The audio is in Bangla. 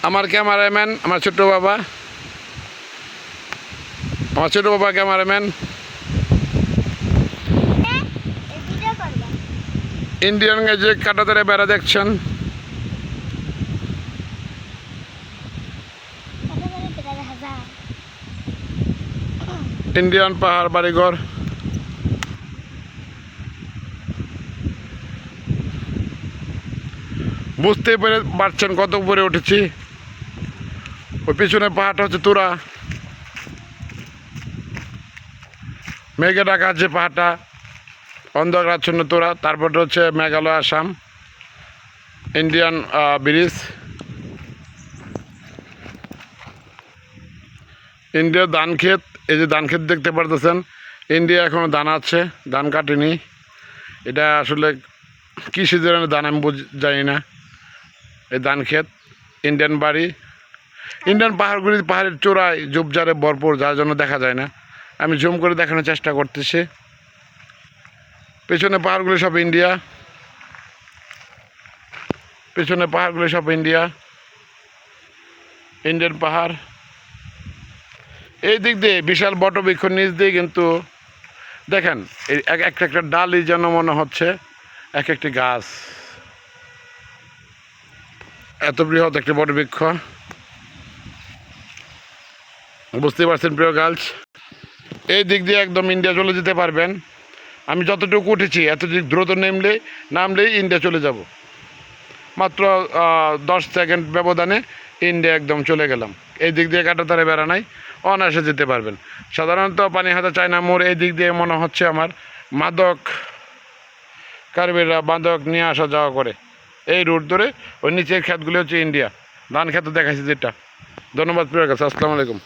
আমার ক্যামেরাম্যান, আমার ছোট বাবা ক্যামেরাম্যান। ইন্ডিয়ান যে কাঁটাতারে বেড়া দেখছেন, ইন্ডিয়ান পাহাড় বাড়িঘর। বুঝতেই পারছেন কত উপরে উঠেছি। ওই পিছনে পাহাড়টা হচ্ছে তুরা, মেঘে ঢাকা আছে পাহাড়টা, অন্ধকারাচ্ছন্ন তুরা। তারপরটা হচ্ছে মেঘালয়, আসাম, ইন্ডিয়ান ব্রিজ। ইন্ডিয়ার ধান ক্ষেত, এই যে ধান ক্ষেত দেখতে পারতেছেন, ইন্ডিয়া এখনও ধান আছে, ধান কাটেনি। এটা আসলে কী সিজনের ধান আমি জানি না। এই ধান ক্ষেত, ইন্ডিয়ান বাড়ি, ইন্ডিয়ান পাহাড়গুলি পাহাড়ের চূড়ায় ঝোপঝাড়ে ভরপুর, যার জন্য দেখা যায় না। আমি জুম করে দেখানোর চেষ্টা করতেছি। পেছনে পাহাড়গুলি সব ইন্ডিয়া, পেছনে পাহাড়গুলি সব ইন্ডিয়া, ইন্ডিয়ান পাহাড়। এই দিক দিয়ে বিশাল বটবৃক্ষ, নিচ দিয়ে কিন্তু দেখেন একটা একটা ডালই যেন মনে হচ্ছে এক একটি গাছ। এত বৃহৎ একটি বটবৃক্ষ, বুঝতে পারছেন প্রিয় গার্লস। এই দিক দিয়ে একদম ইন্ডিয়া চলে যেতে পারবেন। আমি যতটুকু উঠেছি এতটুকু দ্রুত নামলেই ইন্ডিয়া চলে যাব। মাত্র 10 সেকেন্ড ব্যবধানে ইন্ডিয়া একদম চলে গেলাম। এই দিক দিয়ে কাঁটাতারে বেড়া নাই, অনায়াসে যেতে পারবেন। সাধারণত পানিহাটা চায়না মোড় এই দিক দিয়ে মনে হচ্ছে আমার মাদক কারবারিরা মাদক নিয়ে আসা যাওয়া করে। এই রুট ধরে ওই নিচের ক্ষেতগুলি হচ্ছে ইন্ডিয়া, ধান ক্ষেত দেখাচ্ছি যেটা। ধন্যবাদ প্রিয় কাছে, আসসালামু আলাইকুম।